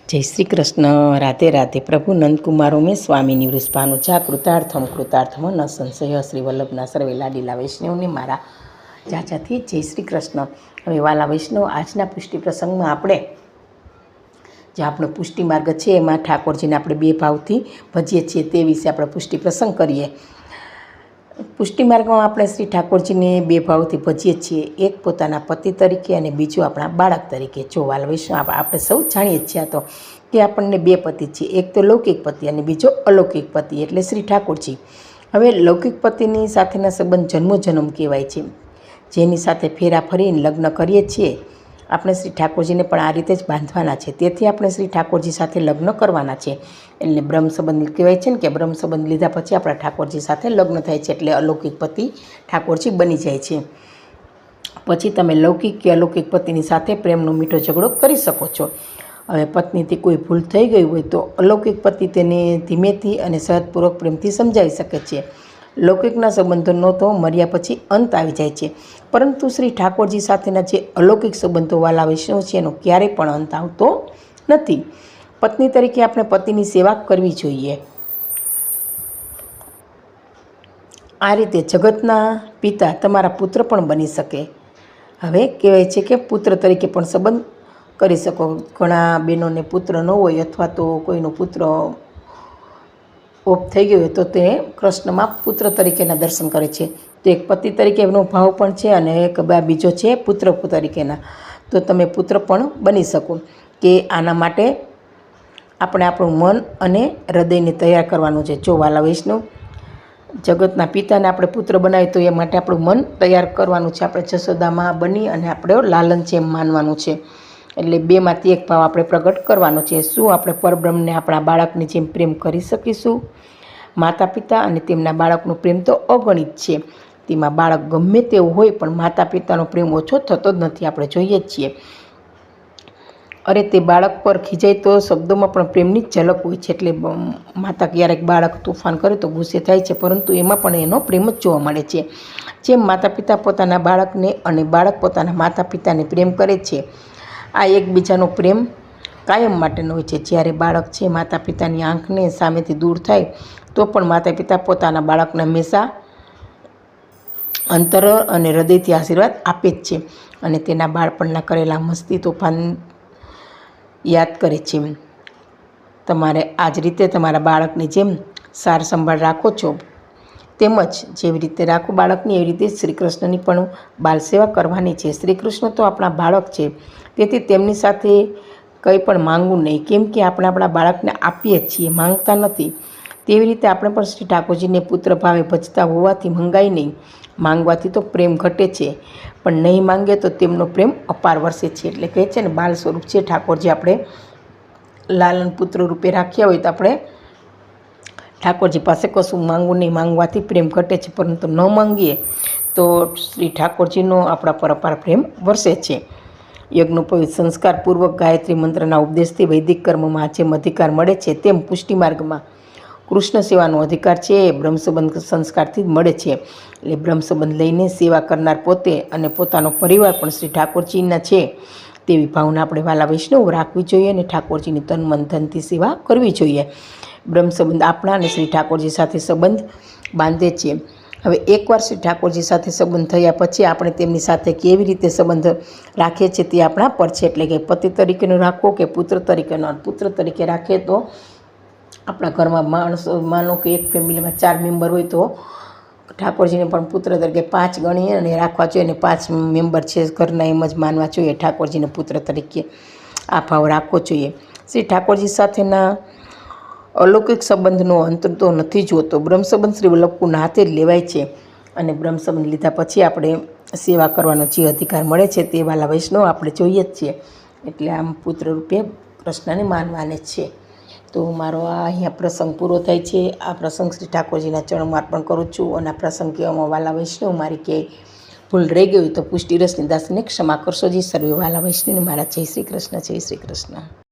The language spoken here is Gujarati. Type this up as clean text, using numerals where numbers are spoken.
જય શ્રી કૃષ્ણ. રાધે રાધે. પ્રભુ નંદકુમારો મેં સ્વામીની વૃષભાનુજા કૃતાર્થમ ન સંશય. શ્રી વલ્લભના સર્વે લાડીલા વૈષ્ણવને મારા ચાચાથી જય શ્રી કૃષ્ણ. હવે વાલા વૈષ્ણવ, આજના પુષ્ટિ પ્રસંગમાં આપણે જે આપણો પુષ્ટિ માર્ગ છે એમાં ઠાકોરજીને આપણે બે ભાવથી ભજીએ છીએ તે વિશે આપણે પુષ્ટિ પ્રસંગ કરીએ. પુષ્ટિ માર્ગમાં આપણે શ્રી ઠાકોરજીને બે ભાવથી ભજીએ છીએ, એક પોતાના પતિ તરીકે અને બીજું આપણા બાળક તરીકે. જો વાલા વૈષ્ણવ, આપણે સૌ જાણીએ છીએ આ તો કે આપણને બે પતિ છે, એક તો લૌકિક પતિ અને બીજો અલૌકિક પતિ એટલે શ્રી ઠાકોરજી. હવે લૌકિક પતિની સાથેના સંબંધ જન્મોજન્મ કહેવાય છે. જેની સાથે ફેરા ફરીને લગ્ન કરીએ છીએ આપણે શ્રી ઠાકોરજીને પણ આ રીતે જ બાંધવાના છે. તેથી આપણે શ્રી ઠાકોરજી સાથે લગ્ન કરવાના છે. એટલે બ્રહ્મ સંબંધ કહેવાય છે ને કે બ્રહ્મ સંબંધ લીધા પછી આપણા ઠાકોરજી સાથે લગ્ન થાય છે, એટલે અલૌકિક પતિ ઠાકોરજી બની જાય છે. પછી તમે લૌકિક કે અલૌકિક પતિની સાથે પ્રેમનો મીઠો ઝઘડો કરી શકો છો. હવે પત્નીથી કોઈ ભૂલ થઈ ગઈ હોય તો અલૌકિક પતિ તેને ધીમેથી અને સહજપૂર્વક પ્રેમથી સમજાવી શકે છે. લૌકિકના સંબંધોનો તો મર્યા પછી અંત આવી જાય છે, પરંતુ શ્રી ઠાકોરજી સાથેના જે અલૌકિક સંબંધો વાલા વૈષ્ણવ છે એનો ક્યારેય પણ અંત આવતો નથી. પત્ની તરીકે આપણે પતિની સેવા કરવી જોઈએ. આ રીતે જગતના પિતા તમારા પુત્ર પણ બની શકે. હવે કહેવાય છે કે પુત્ર તરીકે પણ સંબંધ કરી શકો. ઘણા બહેનોને પુત્ર ન હોય અથવા તો કોઈનો પુત્ર ઓફ થઈ ગયો હોય તો તે કૃષ્ણમાં પુત્ર તરીકેના દર્શન કરે છે. તો એક પતિ તરીકેનો ભાવ પણ છે અને એક બીજો છે પુત્ર તરીકેના. તો તમે પુત્ર પણ બની શકો. કે આના માટે આપણે આપણું મન અને હૃદયને તૈયાર કરવાનું છે. જો વાલા વૈષ્ણવ, જગતના પિતાને આપણે પુત્ર બનાવીએ તો એ માટે આપણું મન તૈયાર કરવાનું છે. આપણે જશોદામાં બની અને આપણે લાલન છે એમ માનવાનું છે. એટલે બેમાંથી એક ભાવ આપણે પ્રગટ કરવાનો છે. શું આપણે પરબ્રહ્મને આપણા બાળકની જેમ પ્રેમ કરી શકીશું? માતા પિતા અને તેમના બાળકનો પ્રેમ તો અગણિત છે. તેમાં બાળક ગમે તેવું હોય પણ માતા પિતાનો પ્રેમ ઓછો થતો જ નથી, આપણે જોઈએ જ છીએ. અરે તે બાળક પર ખીજાય તો શબ્દોમાં પણ પ્રેમની જ ઝલક હોય છે. એટલે માતા ક્યારેક બાળક તોફાન કરે તો ગુસ્સે થાય છે, પરંતુ એમાં પણ એનો પ્રેમ જ જોવા મળે છે. જેમ માતા પિતા પોતાના બાળકને અને બાળક પોતાના માતા પિતાને પ્રેમ કરે છે, આ એકબીજાનો પ્રેમ કાયમ માટેનો હોય છે. જ્યારે બાળક છે માતા પિતાની આંખને સામેથી દૂર થાય તો પણ માતા પિતા પોતાના બાળકને હંમેશા અંતર અને હૃદયથી આશીર્વાદ આપે જ છે અને તેના બાળપણના કરેલા મસ્તી તોફાન યાદ કરે છે. તમારે આ જ રીતે તમારા બાળકની જેમ સાર સંભાળ રાખો છો, તેમજ જેવી રીતે રાખો બાળકની એવી રીતે શ્રી કૃષ્ણની પણ બાલ સેવા કરવાની છે. શ્રી કૃષ્ણ તો આપણા બાળક છે, તેથી તેમની સાથે કંઈ પણ માંગવું નહીં, કેમ કે આપણે આપણા બાળકને આપીએ છીએ, માંગતા નથી. તેવી રીતે આપણે પણ શ્રી ઠાકોરજીને પુત્ર ભાવે ભજતા હોવાથી મંગાય નહીં. માંગવાથી તો પ્રેમ ઘટે છે, પણ નહીં માંગે તો તેમનો પ્રેમ અપાર વરસે છે. એટલે કહે છે ને, બાલ સ્વરૂપ છે ઠાકોરજી. આપણે લાલન પુત્ર રૂપે રાખ્યા હોય તો આપણે ઠાકોરજી પાસે કશું માંગવું નહીં. માંગવાથી પ્રેમ ઘટે છે, પરંતુ ન માંગીએ તો શ્રી ઠાકોરજીનો આપણા પર અપાર પ્રેમ વરસે છે. યજ્ઞોપવિત સંસ્કારપૂર્વક ગાયત્રી મંત્રના ઉપદેશથી વૈદિક કર્મમાં જેમ અધિકાર મળે છે, તેમ પુષ્ટિ માર્ગમાં કૃષ્ણ સેવાનો અધિકાર છે એ બ્રહ્મસંબંધ સંસ્કારથી જ મળે છે. એટલે બ્રહ્મસંબંધ લઈને સેવા કરનાર પોતે અને પોતાનો પરિવાર પણ શ્રી ઠાકોરજીના છે તેવી ભાવના આપણે વાલા વૈષ્ણવ રાખવી જોઈએ અને ઠાકોરજીની તન મન ધનથી સેવા કરવી જોઈએ. બ્રહ્મસંબંધ આપણા અને શ્રી ઠાકોરજી સાથે સંબંધ બાંધે છે. હવે એકવાર શ્રી ઠાકોરજી સાથે સંબંધ થયા પછી આપણે તેમની સાથે કેવી રીતે સંબંધ રાખીએ છીએ તે આપણા પર છે. એટલે કે પતિ તરીકેનો રાખવો કે પુત્ર તરીકેનો. પુત્ર તરીકે રાખીએ તો આપણા ઘરમાં માણસો, માનો કે એક ફેમિલીમાં 4 મેમ્બર હોય તો ઠાકોરજીને પણ પુત્ર તરીકે 5 ગણીએ અને રાખવા જોઈએ, અને 5 મેમ્બર છે ઘરના એમ જ માનવા જોઈએ. ઠાકોરજીને પુત્ર તરીકે આ ભાવ રાખવો જોઈએ. શ્રી ઠાકોરજી સાથેના અલૌકિક સંબંધનો અંત તો નથી જોતો. બ્રહ્મસંબંધ શ્રી વલ્લભકુના હાથે જ લેવાય છે અને બ્રહ્મસંબંધ લીધા પછી આપણે સેવા કરવાનો જે અધિકાર મળે છે તે વાલા વૈષ્ણવ આપણે જોઈએ જ છીએ. એટલે આમ પુત્ર રૂપે કૃષ્ણને માનવાને છે. તો મારો આ અહીંયા પ્રસંગ પૂરો થાય છે. આ પ્રસંગ શ્રી ઠાકોરજીના ચરણમાં અર્પણ કરું છું અને આ પ્રસંગ કહેવામાં વાલા વૈષ્ણવ મારી ક્યાંય ભૂલ રહી ગઈ તો પુષ્ટિ રસની દાસને ક્ષમા કરશો જી. સર્વે વાલા વૈષ્ણવને મારા જય શ્રી કૃષ્ણ, જય શ્રી કૃષ્ણ.